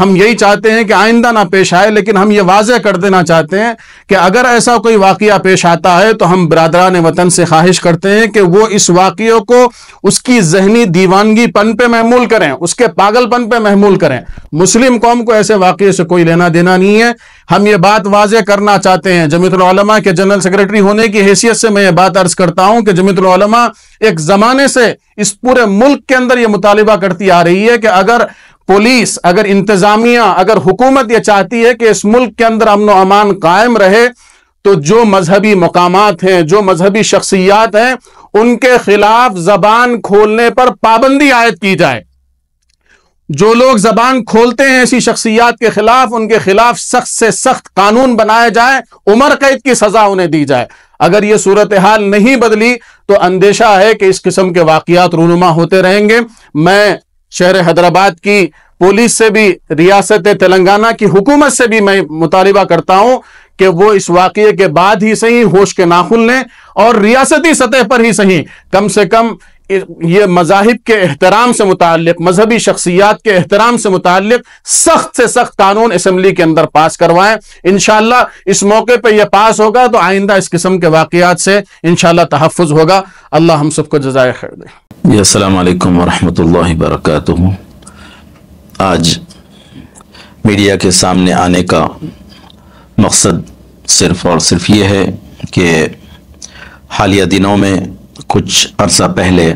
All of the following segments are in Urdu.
ہم یہی چاہتے ہیں کہ آئندہ نہ پیش آئے، لیکن ہم یہ واضح کر دینا چاہتے ہیں کہ اگر ایسا کوئی واقعہ پیش آتا ہے تو ہم برادران وطن سے خواہش کرتے ہیں کہ وہ اس واقعے کو اس کی ذہنی دیوانگی پن پہ محمول کریں، اس کے پاگل پن پہ محمول کریں۔ مسلم قوم کو ایسے واقعے سے کوئی لینا دینا نہیں ہے۔ ہم یہ بات واضح کرنا چاہتے ہیں، جمعیت العلماء کے جنرل سیکرٹری ہونے کی حیثیت سے میں یہ بات عرض کرتا ہوں کہ جمعیت العلماء ایک زمانے سے اس پورے ملک کے اندر یہ مطالبہ کرتی آ رہی ہے کہ اگر پولیس، اگر انتظامیہ، اگر حکومت یہ چاہتی ہے کہ اس ملک کے اندر امن و امان قائم رہے تو جو مذہبی مقامات ہیں، جو مذہبی شخصیات ہیں، ان کے خلاف زبان کھولنے پر پابندی عائد کی جائے۔ جو لوگ زبان کھولتے ہیں ایسی شخصیات کے خلاف، ان کے خلاف سخت سے سخت قانون بنائے جائے، عمر قید کی سزا انہیں دی جائے۔ اگر یہ صورتحال نہیں بدلی تو اندیشہ ہے کہ اس قسم کے واقعات رونما ہوتے رہیں گے۔ میں شہر حیدرآباد کی پولیس سے بھی، ریاست تلنگانہ کی حکومت سے بھی میں مطالبہ کرتا ہوں کہ وہ اس واقعے کے بعد ہی صحیح ہوش کے ناخن لیں، اور ریاستی سطح پر ہی صحیح کم سے کم یہ مذاہب کے احترام سے متعلق، مذہبی شخصیات کے احترام سے متعلق سخت سے سخت قانون اسمبلی کے اندر پاس کروائیں۔ انشاءاللہ اس موقع پہ یہ پاس ہوگا تو آئندہ اس قسم کے واقعات سے انشاءاللہ تحفظ ہوگا۔ اللہ ہم سب کو جزائے خیر دے۔ السلام علیکم ورحمۃ اللہ وبرکاتہ۔ آج میڈیا کے سامنے آنے کا مقصد صرف اور صرف یہ ہے کہ حالیہ دنوں میں کچھ عرصہ پہلے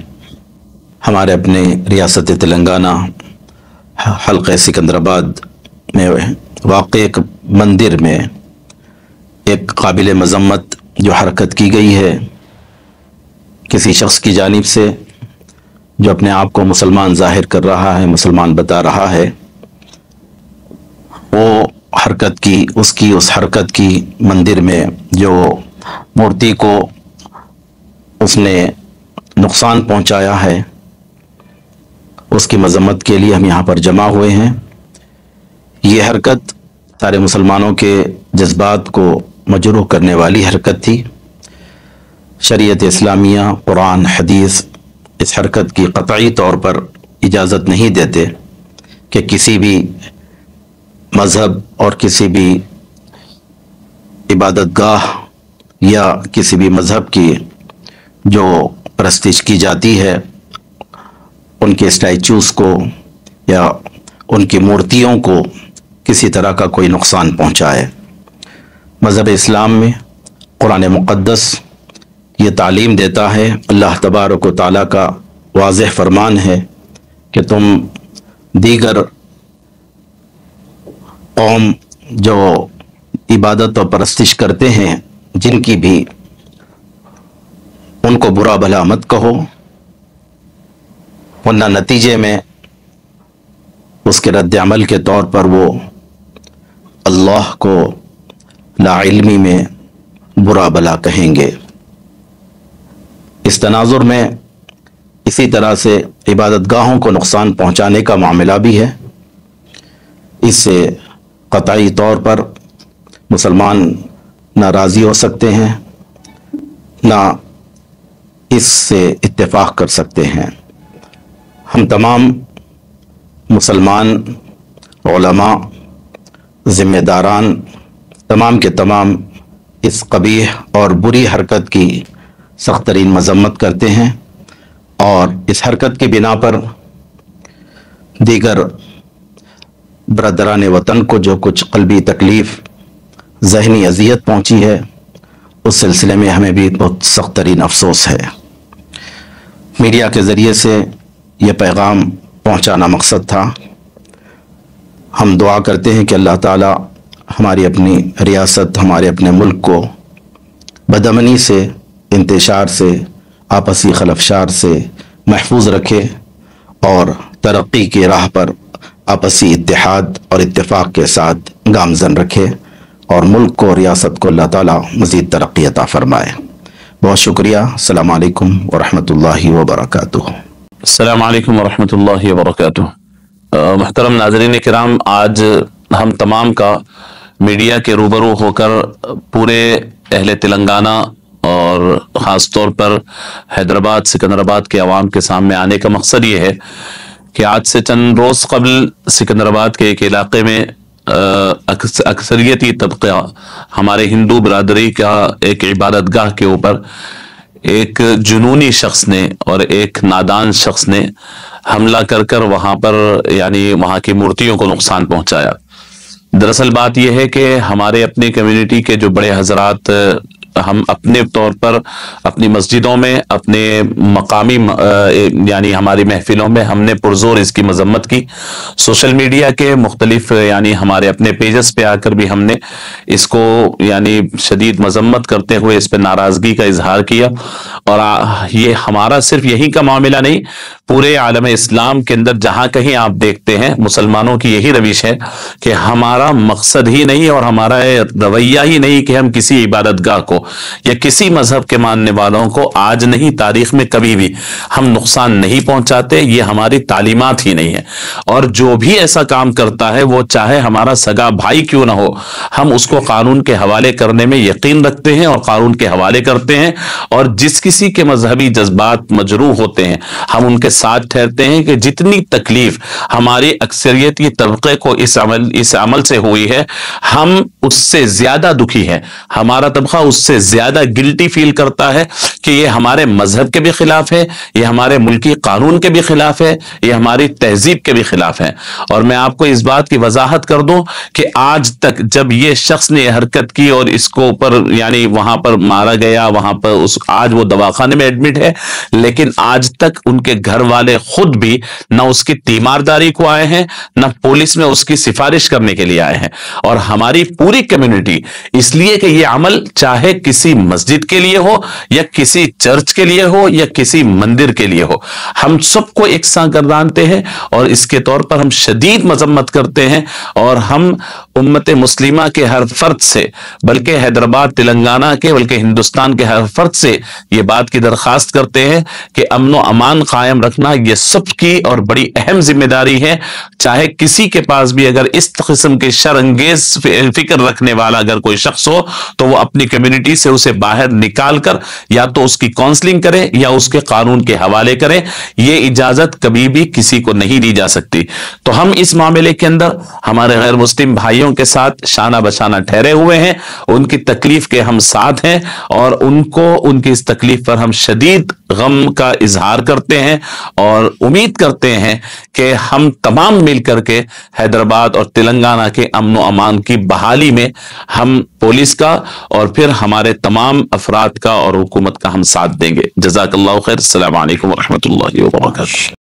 ہمارے اپنے ریاست تلنگانہ حلقہ سکندرآباد میں واقع ایک مندر میں ایک قابل مذمت جو حرکت کی گئی ہے کسی شخص کی جانب سے جو اپنے آپ کو مسلمان ظاہر کر رہا ہے، مسلمان بتا رہا ہے، وہ حرکت کی اس حرکت کی مندر میں جو مورتی کو اس نے نقصان پہنچایا ہے، اس کی مذمت کے لیے ہم یہاں پر جمع ہوئے ہیں۔ یہ حرکت سارے مسلمانوں کے جذبات کو مجروح کرنے والی حرکت تھی۔ شریعت اسلامیہ، قرآن، حدیث اس حرکت کی قطعی طور پر اجازت نہیں دیتے کہ کسی بھی مذہب اور کسی بھی عبادت گاہ یا کسی بھی مذہب کی جو پرستش کی جاتی ہے، ان کے اسٹیچوز کو یا ان کی مورتیوں کو کسی طرح کا کوئی نقصان پہنچائے۔ مذہب اسلام میں قرآن مقدس یہ تعلیم دیتا ہے، اللہ تبارک و تعالیٰ کا واضح فرمان ہے کہ تم دیگر قوم جو عبادت اور پرستش کرتے ہیں جن کی بھی، ان کو برا بھلا مت کہو، ورنہ نتیجے میں اس کے رد عمل کے طور پر وہ اللہ کو لا علمی میں برا بھلا کہیں گے۔ اس تناظر میں اسی طرح سے عبادت گاہوں کو نقصان پہنچانے کا معاملہ بھی ہے۔ اس سے قطعی طور پر مسلمان نہ راضی ہو سکتے ہیں، نہ اس سے اتفاق کر سکتے ہیں۔ ہم تمام مسلمان علماء، ذمہ داران، تمام کے تمام اس قبیح اور بری حرکت کی سخت ترین مذمت کرتے ہیں، اور اس حرکت کی بنا پر دیگر برادران وطن کو جو کچھ قلبی تکلیف، ذہنی اذیت پہنچی ہے، اس سلسلے میں ہمیں بھی بہت سخت ترین افسوس ہے۔ میڈیا کے ذریعے سے یہ پیغام پہنچانا مقصد تھا۔ ہم دعا کرتے ہیں کہ اللہ تعالی ہماری اپنی ریاست، ہمارے اپنے ملک کو بدامنی سے، انتشار سے، آپسی خلفشار سے محفوظ رکھے، اور ترقی کی راہ پر آپسی اتحاد اور اتفاق کے ساتھ گامزن رکھے، اور ملک کو، ریاست کو اللہ تعالیٰ مزید ترقی عطا فرمائے۔ بہت شکریہ۔ السلام علیکم ورحمۃ اللہ وبرکاتہ۔ السلام علیکم ورحمۃ اللہ وبرکاتہ۔ محترم ناظرین کرام، آج ہم تمام کا میڈیا کے روبرو ہو کر پورے اہل تلنگانہ اور خاص طور پر حیدرآباد، سکندرآباد کے عوام کے سامنے آنے کا مقصد یہ ہے کہ آج سے چند روز قبل سکندرآباد کے ایک علاقے میں اکثریتی طبقہ ہمارے ہندو برادری کا ایک عبادت گاہ کے اوپر ایک جنونی شخص نے اور ایک نادان شخص نے حملہ کر وہاں پر یعنی وہاں کی مورتیوں کو نقصان پہنچایا۔ دراصل بات یہ ہے کہ ہمارے اپنے کمیونٹی کے جو بڑے حضرات، ہم اپنے طور پر اپنی مسجدوں میں، اپنے مقامی یعنی ہماری محفلوں میں ہم نے پرزور اس کی مذمت کی۔ سوشل میڈیا کے مختلف یعنی ہمارے اپنے پیجز پہ آ کر بھی ہم نے اس کو یعنی شدید مذمت کرتے ہوئے اس پہ ناراضگی کا اظہار کیا۔ اور یہ ہمارا صرف یہی کا معاملہ نہیں، پورے عالم اسلام کے اندر جہاں کہیں آپ دیکھتے ہیں مسلمانوں کی یہی روش ہے کہ ہمارا مقصد ہی نہیں اور ہمارا رویہ ہی نہیں کہ ہم کسی عبادت گاہ کو یا کسی مذہب کے ماننے والوں کو آج نہیں تاریخ میں کبھی بھی ہم نقصان نہیں پہنچاتے، یہ ہماری تعلیمات ہی نہیں ہے۔ اور جو بھی ایسا کام کرتا ہے وہ چاہے ہمارا سگا بھائی کیوں نہ ہو، ہم اس کو قانون کے حوالے کرنے میں یقین رکھتے ہیں اور قانون کے حوالے کرتے ہیں، اور جس کسی کے مذہبی جذبات مجروح ہوتے ہیں ہم ان کے ساتھ ٹھہرتے ہیں کہ جتنی تکلیف ہماری اکثریتی طبقے کو اس عمل سے ہوئی ہے ہم اس سے زیادہ دکھی ہیں، ہمارا طبقہ اس سے زیادہ گلٹی فیل کرتا ہے کہ یہ ہمارے مذہب کے بھی خلاف ہے، یہ ہمارے ملکی قانون کے بھی خلاف ہے، یہ ہماری تہذیب کے بھی خلاف ہے۔ اور میں آپ کو اس بات کی وضاحت کر دوں کہ آج تک جب یہ شخص نے یہ حرکت کی اور اس کو اوپر یعنی وہاں پر مارا گیا، وہاں پر آج وہ دواخانے میں ایڈمٹ ہے، لیکن آج تک ان کے گھر والے خود بھی نہ اس کی تیمارداری کو آئے ہیں، نہ پولیس میں اس کی سفارش کرنے کے لیے آئے ہیں۔ اور ہماری پوری کمیونٹی اس لیے کہ یہ عمل چاہے کسی مسجد کے لیے ہو یا کسی چرچ کے لیے ہو یا کسی مندر کے لیے ہو، ہم سب کو یکساں گردانتے ہیں اور اس کے طور پر ہم شدید مذمت کرتے ہیں۔ اور ہم امت مسلمہ کے ہر فرد سے، بلکہ حیدرآباد تلنگانہ کے بلکہ ہندوستان کے ہر فرد سے یہ بات کی درخواست کرتے ہیں کہ امن و امان قائم رکھنا یہ سب کی اور بڑی اہم ذمہ داری ہے۔ چاہے کسی کے پاس بھی اگر اس قسم کے شر انگیز فکر رکھنے والا اگر کوئی شخص ہو تو وہ اپنی کمیونٹی سے اسے باہر نکال کر یا تو اس کی کاؤنسلنگ کرے یا اس کے قانون کے حوالے کرے، یہ اجازت کبھی بھی کسی کو نہیں دی جا سکتی۔ تو ہم اس معاملے کے اندر ہمارے غیر مسلم بھائیوں کے ساتھ شانہ بشانہ ٹھہرے ہوئے ہیں، ان کی تکلیف کے ہم ساتھ ہیں اور ان کی اس تکلیف پر ہم شدید غم کا اظہار کرتے ہیں اور امید کرتے ہیں کہ ہم تمام مل کر کے حیدرآباد اور تلنگانہ کے امن و امان کی بحالی میں ہم پولیس کا اور پھر ہمارے تمام افراد کا اور حکومت کا ہم ساتھ دیں گے۔ جزاک اللہ خیر۔ السلام علیکم ورحمۃ اللہ وبرکاتہ۔